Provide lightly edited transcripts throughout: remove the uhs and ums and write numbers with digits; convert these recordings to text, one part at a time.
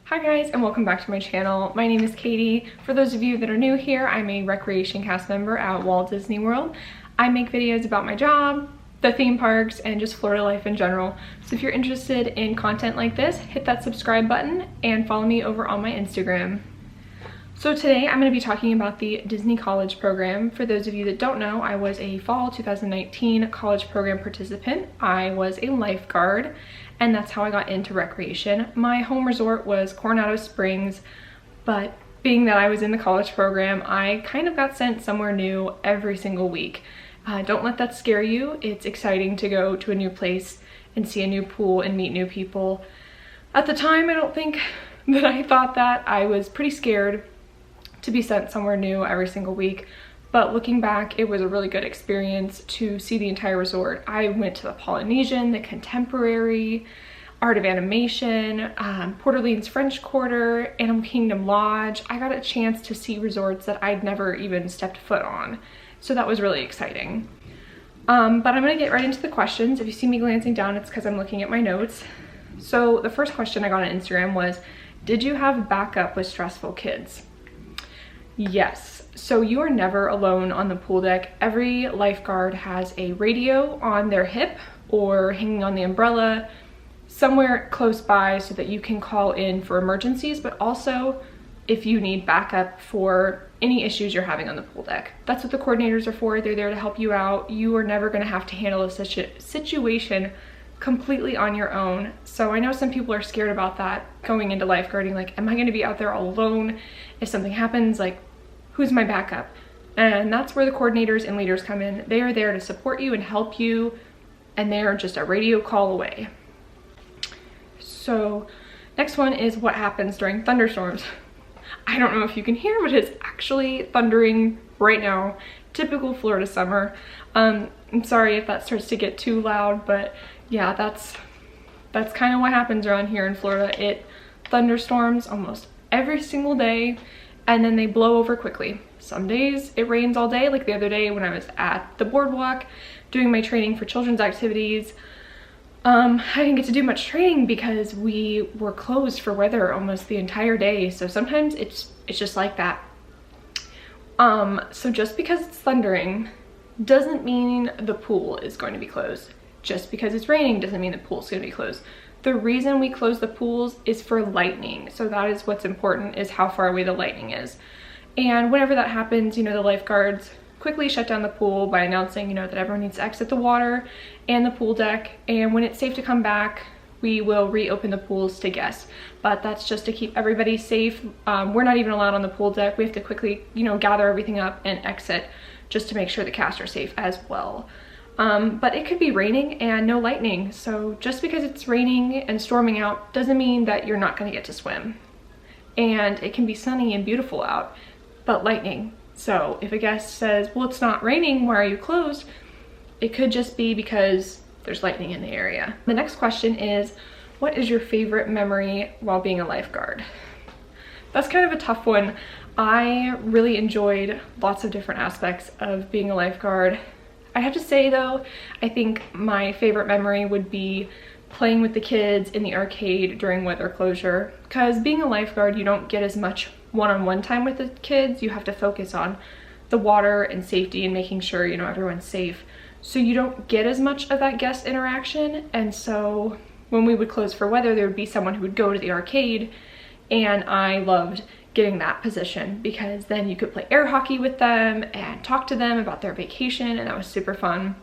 Hi guys, and welcome back to my channel. My name is Katie. For those of you that are new here, I'm a recreation cast member at Walt Disney World. I make videos about my job, the theme parks, and just Florida life in general. So if you're interested in content like this, hit that subscribe button and follow me over on my Instagram. So today I'm going to be talking about the Disney College Program. For those of you that don't know, I was a fall 2019 college program participant. I was a lifeguard, and that's how I got into recreation. My home resort was Coronado Springs, but being that I was in the college program, I kind of got sent somewhere new every single week. Don't let that scare you. It's exciting to go to a new place and see a new pool and meet new people. At the time, I don't think that I thought that. I was pretty scared to be sent somewhere new every single week, but looking back, it was a really good experience to see the entire resort. I went to the Polynesian, the Contemporary, Art of Animation, Port Orleans French Quarter, Animal Kingdom Lodge. I got a chance to see resorts that I'd never even stepped foot on, so that was really exciting. But I'm gonna get right into the questions. If you see me glancing down, it's because I'm looking at my notes. So the first question I got on Instagram was, did you have backup with stressful kids? Yes. So you are never alone on the pool deck. Every lifeguard has a radio on their hip or hanging on the umbrella somewhere close by so that you can call in for emergencies, but also if you need backup for any issues you're having on the pool deck. That's what the coordinators are for. They're there to help you out. You are never going to have to handle a situation completely on your own. So I know some people are scared about that going into lifeguarding, like, am I going to be out there all alone if something happens? Like, who's my backup? And that's where the coordinators and leaders come in. They are there to support you and help you, and they're just a radio call away. So next one is what happens during thunderstorms. I don't know if you can hear, but it's actually thundering right now. Typical Florida summer. I'm sorry if that starts to get too loud, but yeah, that's kind of what happens around here in Florida. It thunderstorms almost every single day, and then they blow over quickly. Some days it rains all day, like the other day when I was at the boardwalk doing my training for children's activities. I didn't get to do much training because we were closed for weather almost the entire day, so sometimes it's just like that. So just because it's thundering doesn't mean the pool is going to be closed. Just because it's raining doesn't mean the pool's going to be closed. The reason we close the pools is for lightning. So that is what's important, is how far away the lightning is. And whenever that happens, the lifeguards quickly shut down the pool by announcing, that everyone needs to exit the water and the pool deck. And when it's safe to come back, we will reopen the pools to guests. But that's just to keep everybody safe. We're not even allowed on the pool deck. We have to quickly, gather everything up and exit just to make sure the cast are safe as well. But it could be raining and no lightning. So just because it's raining and storming out doesn't mean that you're not going to get to swim. And it can be sunny and beautiful out, but lightning. So if a guest says, well, it's not raining, why are you closed? It could just be because there's lightning in the area. The next question is, what is your favorite memory while being a lifeguard? That's kind of a tough one. I really enjoyed lots of different aspects of being a lifeguard. I have to say though, I think my favorite memory would be playing with the kids in the arcade during weather closure, because being a lifeguard, you don't get as much one-on-one time with the kids. You have to focus on the water and safety and making sure, everyone's safe. So you don't get as much of that guest interaction. And so when we would close for weather, there would be someone who would go to the arcade, and I loved getting that position because then you could play air hockey with them and talk to them about their vacation, and that was super fun.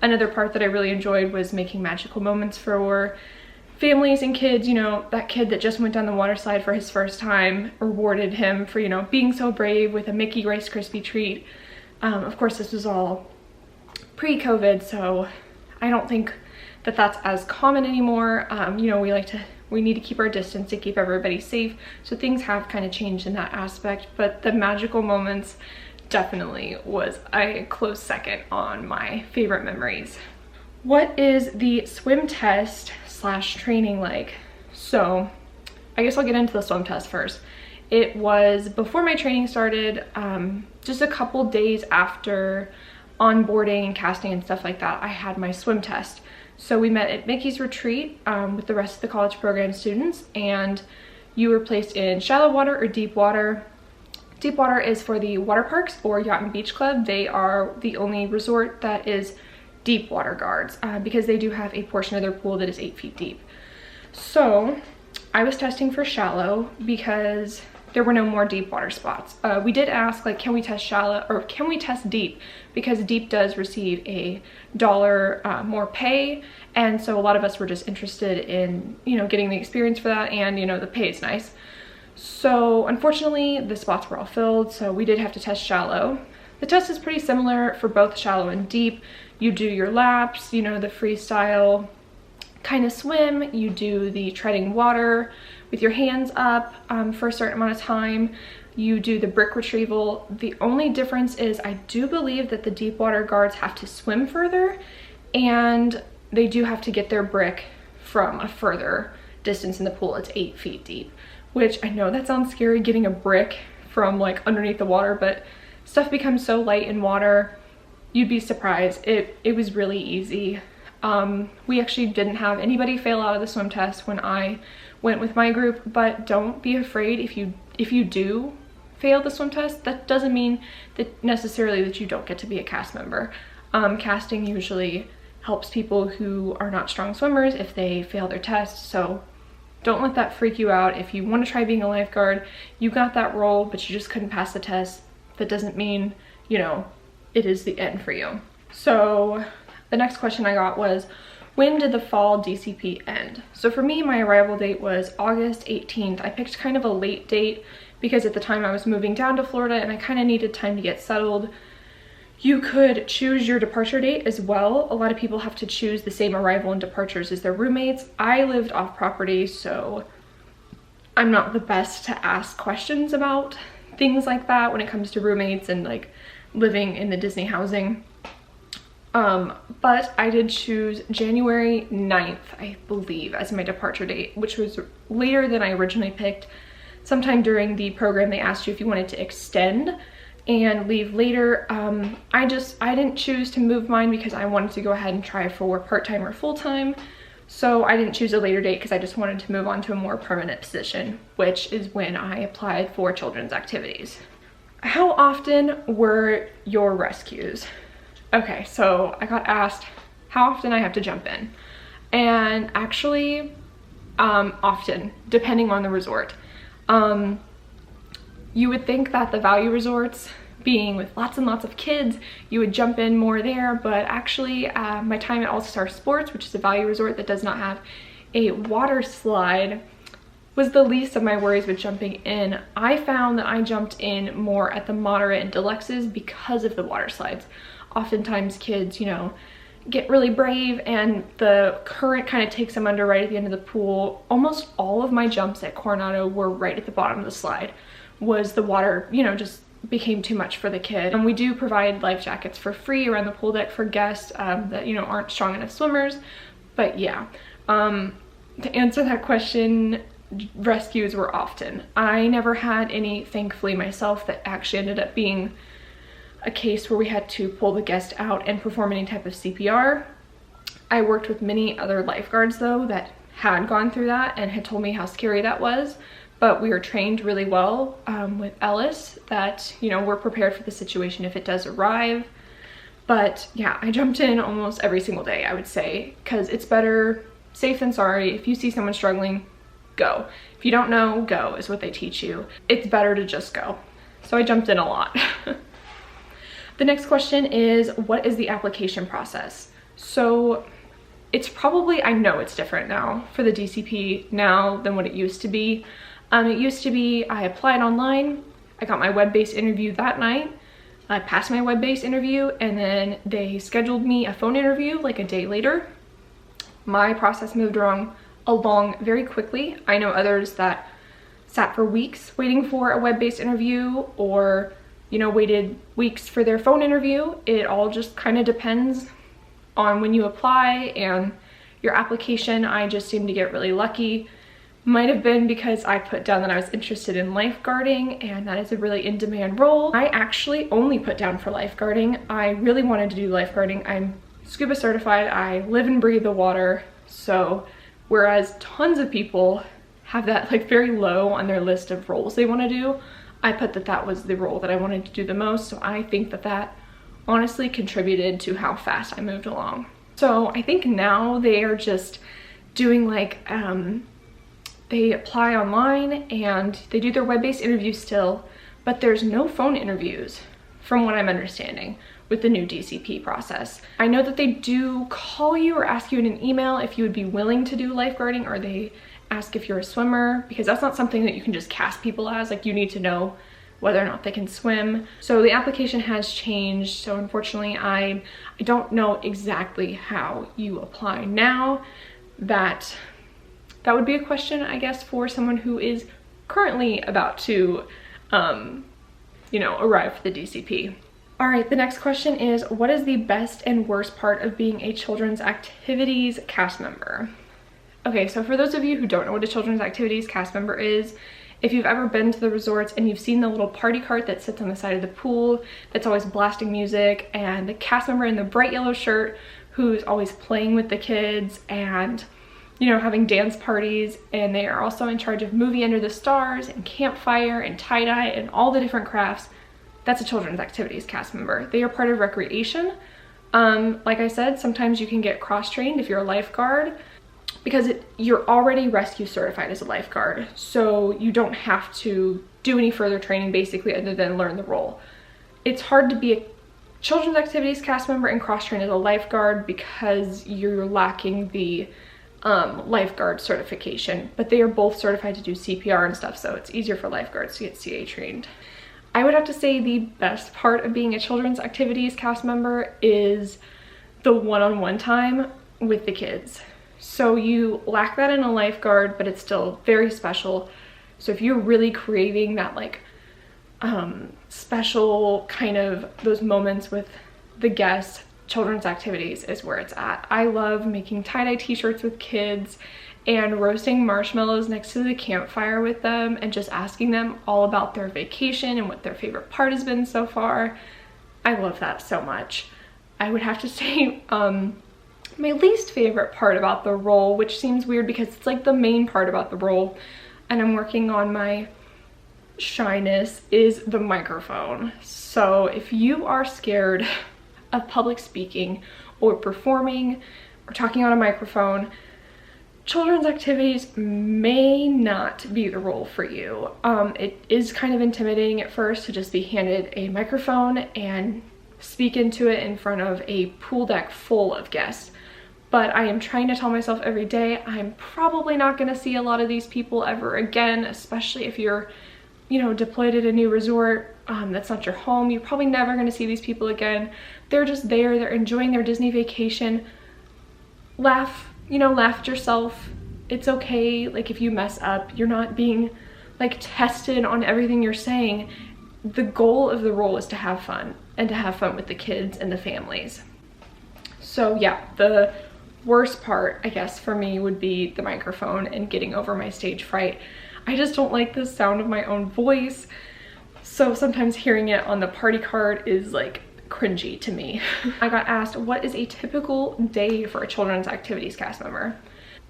Another part that I really enjoyed was making magical moments for families and kids. That kid that just went down the water slide for his first time, rewarded him for, being so brave with a Mickey Rice Krispie treat. Of course, this was all pre-COVID, so I don't think that that's as common anymore. We need to keep our distance to keep everybody safe. So things have kind of changed in that aspect, but the magical moments definitely was a close second on my favorite memories. What is the swim test / training like? So I guess I'll get into the swim test first. It was before my training started, just a couple days after onboarding and casting and stuff like that, I had my swim test. So we met at Mickey's retreat with the rest of the college program students, and you were placed in shallow water or deep water. Deep water is for the water parks or yacht and beach club. They are the only resort that is deep water guards because they do have a portion of their pool that is 8 feet deep. So I was testing for shallow because there were no more deep water spots. We did ask, like, can we test shallow or can we test deep? Because deep does receive a $1 more pay. And so a lot of us were just interested in, you know, getting the experience for that, and, you know, the pay is nice. So unfortunately the spots were all filled, so we did have to test shallow. The test is pretty similar for both shallow and deep. You do your laps, you know, the freestyle kind of swim, you do the treading water with your hands up for a certain amount of time, you do the brick retrieval. The only difference is I do believe that the deep water guards have to swim further, and they do have to get their brick from a further distance in the pool. It's 8 feet deep, which I know that sounds scary, getting a brick from like underneath the water, but stuff becomes so light in water, you'd be surprised. It was really easy. We actually didn't have anybody fail out of the swim test when I went with my group, but don't be afraid if you do fail the swim test. That doesn't mean that necessarily that you don't get to be a cast member. Casting usually helps people who are not strong swimmers if they fail their test, so don't let that freak you out. If you want to try being a lifeguard, you got that role, but you just couldn't pass the test. That doesn't mean, you know, it is the end for you. So the next question I got was, when did the fall DCP end? So for me, my arrival date was August 18th. I picked kind of a late date because at the time I was moving down to Florida and I kind of needed time to get settled. You could choose your departure date as well. A lot of people have to choose the same arrival and departures as their roommates. I lived off property, so I'm not the best to ask questions about things like that when it comes to roommates and like living in the Disney housing. But I did choose January 9th, I believe, as my departure date, which was later than I originally picked. Sometime during the program, they asked you if you wanted to extend and leave later. I didn't choose to move mine because I wanted to go ahead and try for part-time or full-time. So I didn't choose a later date because I just wanted to move on to a more permanent position, which is when I applied for children's activities. How often were your rescues? Okay, so I got asked how often I have to jump in. And actually, often, depending on the resort. You would think that the value resorts, being with lots and lots of kids, you would jump in more there, but actually my time at All Star Sports, which is a value resort that does not have a water slide, was the least of my worries with jumping in. I found that I jumped in more at the moderate and deluxes because of the water slides. Oftentimes kids, you know, get really brave and the current kind of takes them under right at the end of the pool. Almost all of my jumps at Coronado were right at the bottom of the slide. Was the water, you know, just became too much for the kid. And we do provide life jackets for free around the pool deck for guests that, you know, aren't strong enough swimmers. But yeah, to answer that question, rescues were often. I never had any, thankfully, myself that actually ended up being a case where we had to pull the guest out and perform any type of CPR. I worked with many other lifeguards though that had gone through that and had told me how scary that was, but we were trained really well with Ellis that, you know, we're prepared for the situation if it does arrive. But yeah, I jumped in almost every single day, I would say, because it's better safe than sorry. If you see someone struggling, go. If you don't know, go is what they teach you. It's better to just go. So I jumped in a lot. The next question is, what is the application process? So it's probably, I know it's different now for the DCP now than what it used to be. It used to be I applied online, I got my web-based interview that night, I passed my web-based interview, and then they scheduled me a phone interview like a day later. My process moved along very quickly. I know others that sat for weeks waiting for a web-based interview, or, you know, waited weeks for their phone interview. It all just kind of depends on when you apply and your application. I just seemed to get really lucky. Might have been because I put down that I was interested in lifeguarding, and that is a really in-demand role. I actually only put down for lifeguarding. I really wanted to do lifeguarding. I'm scuba certified. I live and breathe the water. So whereas tons of people have that like very low on their list of roles they want to do, I put that that was the role that I wanted to do the most. So I think that that honestly contributed to how fast I moved along. So I think now they are just doing like, they apply online and they do their web-based interviews still, but there's no phone interviews from what I'm understanding with the new DCP process. I know that they do call you or ask you in an email if you would be willing to do lifeguarding, or they ask if you're a swimmer, because that's not something that you can just cast people as. Like, you need to know whether or not they can swim. So the application has changed. So unfortunately, I don't know exactly how you apply now. That would be a question, I guess, for someone who is currently about to, you know, arrive for the DCP. All right, the next question is, what is the best and worst part of being a children's activities cast member? Okay, so for those of you who don't know what a children's activities cast member is, if you've ever been to the resorts and you've seen the little party cart that sits on the side of the pool that's always blasting music, and the cast member in the bright yellow shirt who's always playing with the kids and, you know, having dance parties, and they are also in charge of Movie Under the Stars and campfire and tie-dye and all the different crafts, that's a children's activities cast member. They are part of recreation. Like I said, sometimes you can get cross-trained if you're a lifeguard, because you're already rescue certified as a lifeguard, so you don't have to do any further training basically other than learn the role. It's hard to be a children's activities cast member and cross-train as a lifeguard because you're lacking the lifeguard certification, but they are both certified to do CPR and stuff, so it's easier for lifeguards to get CA trained. I would have to say the best part of being a children's activities cast member is the one-on-one time with the kids. So you lack that in a lifeguard, but it's still very special. So if you're really craving that like special kind of those moments with the guests, children's activities is where it's at. I love making tie-dye t-shirts with kids and roasting marshmallows next to the campfire with them and just asking them all about their vacation and what their favorite part has been so far. I love that so much. I would have to say my least favorite part about the role, which seems weird because it's like the main part about the role, and I'm working on my shyness, is the microphone. So if you are scared of public speaking or performing or talking on a microphone, children's activities may not be the role for you. It is kind of intimidating at first to just be handed a microphone and speak into it in front of a pool deck full of guests. But I am trying to tell myself every day I'm probably not going to see a lot of these people ever again, especially if you're, you know, deployed at a new resort that's not your home. You're probably never going to see these people again. They're just there, they're enjoying their Disney vacation. Laugh, you know, laugh at yourself. It's okay. Like, if you mess up, you're not being like tested on everything you're saying. The goal of the role is to have fun, and to have fun with the kids and the families. So yeah, the worst part, I guess, for me would be the microphone and getting over my stage fright. I just don't like the sound of my own voice, so sometimes hearing it on the party card is like cringy to me. I got asked, what is a typical day for a children's activities cast member?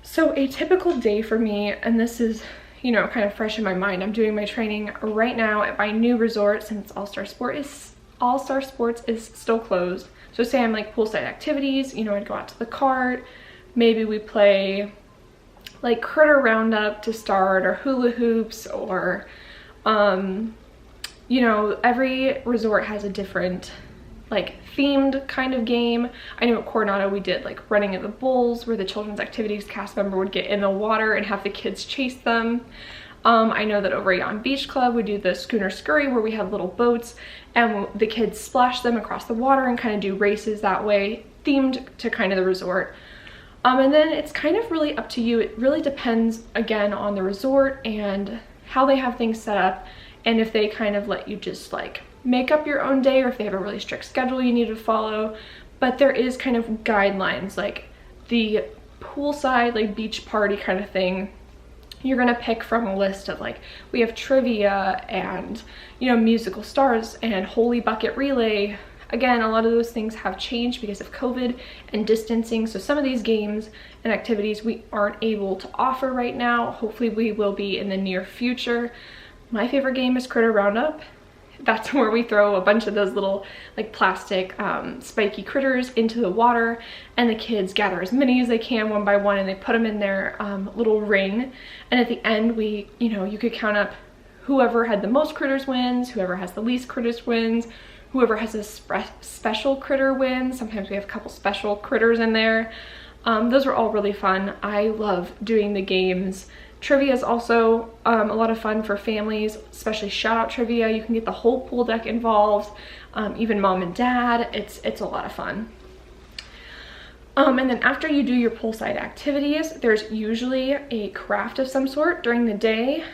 So a typical day for me, and this is, you know, kind of fresh in my mind, I'm doing my training right now at my new resort since All-Star Sports is still closed. So say I'm like poolside activities, you know, I'd go out to the cart, maybe we play like critter roundup to start, or hula hoops, or you know, every resort has a different like themed kind of game. I know at Coronado we did like running at the bulls, where the children's activities cast member would get in the water and have the kids chase them. I know that over at Yon Beach Club we do the schooner scurry, where we have little boats and the kids splash them across the water and kind of do races that way, themed to kind of the resort. And then it's kind of really up to you. It really depends, again, on the resort and how they have things set up, and if they kind of let you just like make up your own day, or if they have a really strict schedule you need to follow. But there is kind of guidelines, like the poolside, like beach party kind of thing. You're gonna pick from a list of like, we have trivia and, you know, musical stars and holy bucket relay, Again, a lot of those things have changed because of COVID and distancing. So some of these games and activities we aren't able to offer right now. Hopefully we will be in the near future. My favorite game is Critter Roundup. That's where we throw a bunch of those little like plastic spiky critters into the water, and the kids gather as many as they can one by one, and they put them in their little ring. And at the end, you could count up whoever had the most critters wins, whoever has the least critters wins, whoever has a special critter wins. Sometimes we have a couple special critters in there. Those are all really fun. I love doing the games. Trivia is also a lot of fun for families, especially shout out trivia. You can get the whole pool deck involved, even mom and dad. It's a lot of fun. And then after you do your poolside activities, there's usually a craft of some sort during the day.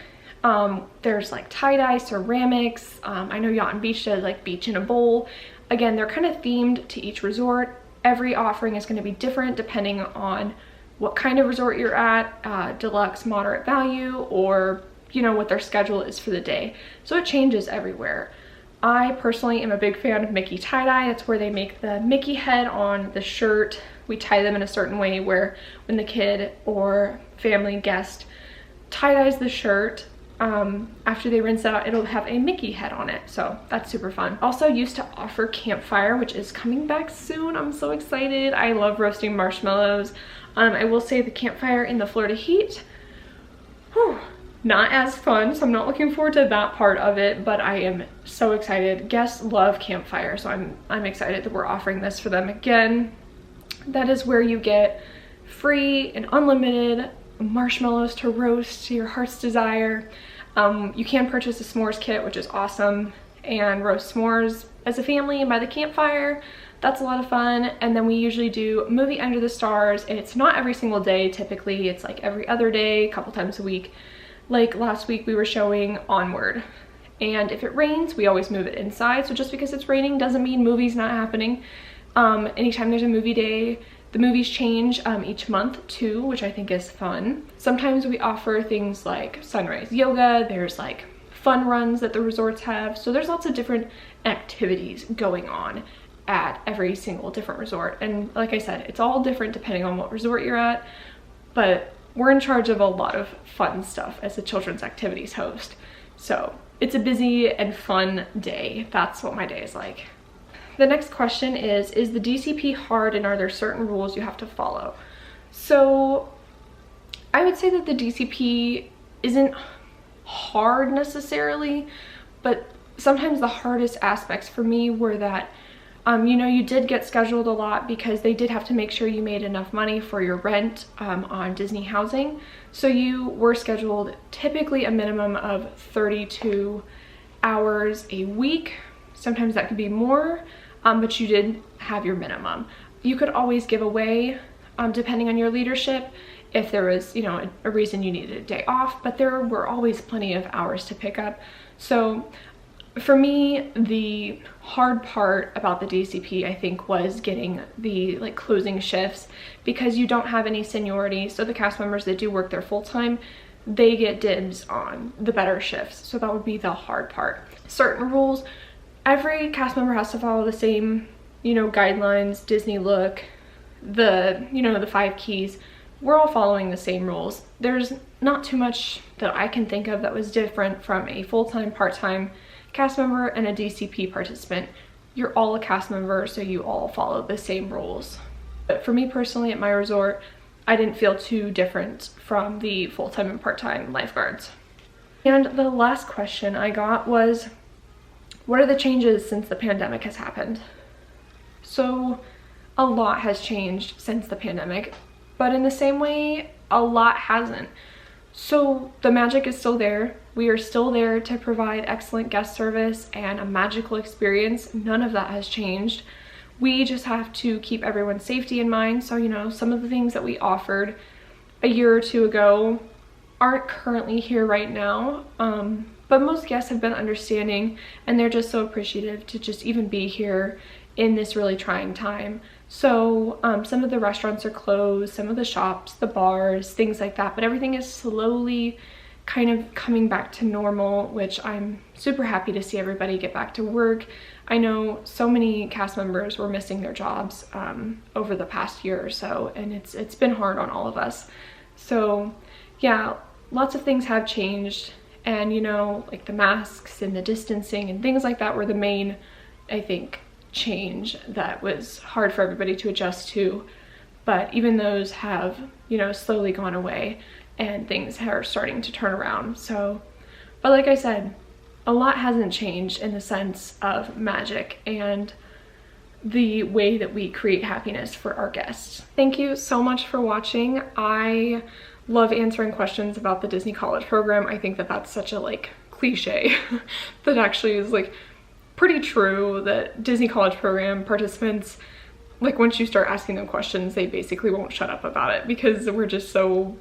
There's like tie-dye, ceramics. I know Yacht and Beach does like beach in a bowl. Again, they're kind of themed to each resort. Every offering is going to be different depending on what kind of resort you're at, deluxe, moderate value, or what their schedule is for the day. So it changes everywhere. I personally am a big fan of Mickey tie-dye. That's where they make the Mickey head on the shirt. We tie them in a certain way where when the kid or family guest tie-dyes the shirt, after they rinse out, it'll have a Mickey head on it. So that's super fun. Also used to offer campfire, which is coming back soon. I'm so excited. I love roasting marshmallows. I will say the campfire in the Florida heat, not as fun, so I'm not looking forward to that part of it, but I am so excited. Guests love campfire, so I'm excited that we're offering this for them again. That is where you get free and unlimited marshmallows to roast to your heart's desire. You can purchase a s'mores kit, which is awesome, and roast s'mores as a family and by the campfire. That's a lot of fun. And then we usually do movie Under the Stars. It's not every single day. Typically it's like every other day, a couple times a week. Like last week we were showing Onward, and if it rains we always move it inside. So just because it's raining doesn't mean movie's not happening. Anytime there's a movie day, the movies change each month too, which I think is fun. Sometimes we offer things like sunrise yoga. There's like fun runs that the resorts have. So there's lots of different activities going on at every single different resort. And like I said, it's all different depending on what resort you're at, but we're in charge of a lot of fun stuff as a children's activities host. So it's a busy and fun day. That's what my day is like. The next question is the DCP hard, and are there certain rules you have to follow? So I would say that the DCP isn't hard necessarily, but sometimes the hardest aspects for me were that you did get scheduled a lot because they did have to make sure you made enough money for your rent on Disney housing. So you were scheduled typically a minimum of 32 hours a week. Sometimes that could be more, but you did have your minimum. You could always give away, depending on your leadership, if there was, a reason you needed a day off, but there were always plenty of hours to pick up. So for me, the hard part about the DCP, I think, was getting the closing shifts, because you don't have any seniority. So the cast members that do work there full-time, they get dibs on the better shifts. So that would be the hard part. Certain rules, every cast member has to follow the same, guidelines, Disney look, the 5 keys. We're all following the same rules. There's not too much that I can think of that was different from a full-time, part-time cast member and a DCP participant. You're all a cast member, so you all follow the same rules. But for me personally, at my resort, I didn't feel too different from the full-time and part-time lifeguards. And the last question I got was, what are the changes since the pandemic has happened? So a lot has changed since the pandemic, but in the same way, a lot hasn't. So the magic is still there. We are still there to provide excellent guest service and a magical experience. None of that has changed. We just have to keep everyone's safety in mind. So, some of the things that we offered a year or two ago aren't currently here right now. But most guests have been understanding, and they're just so appreciative to just even be here in this really trying time. So some of the restaurants are closed, some of the shops, the bars, things like that, but everything is slowly kind of coming back to normal, which I'm super happy to see everybody get back to work. I know so many cast members were missing their jobs over the past year or so, and it's been hard on all of us. So yeah, lots of things have changed, and you know, like the masks and the distancing and things like that were the main, I think, change that was hard for everybody to adjust to. But even those have, you know, slowly gone away and things are starting to turn around. So, but like I said, a lot hasn't changed in the sense of magic and the way that we create happiness for our guests. Thank you so much for watching. I love answering questions about the Disney College program. I think that that's such a like cliche that actually is like pretty true, that Disney College program participants, like once you start asking them questions, they basically won't shut up about it because we're just so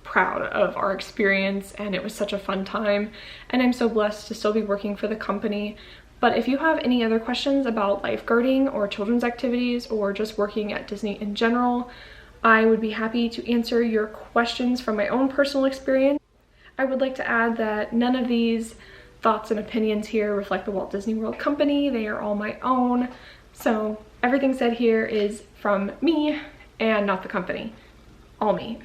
proud of our experience and it was such a fun time, and I'm so blessed to still be working for the company. But if you have any other questions about lifeguarding or children's activities or just working at Disney in general, I would be happy to answer your questions from my own personal experience. I would like to add that none of these thoughts and opinions here reflect the Walt Disney World Company. They are all my own. So everything said here is from me and not the company. All me.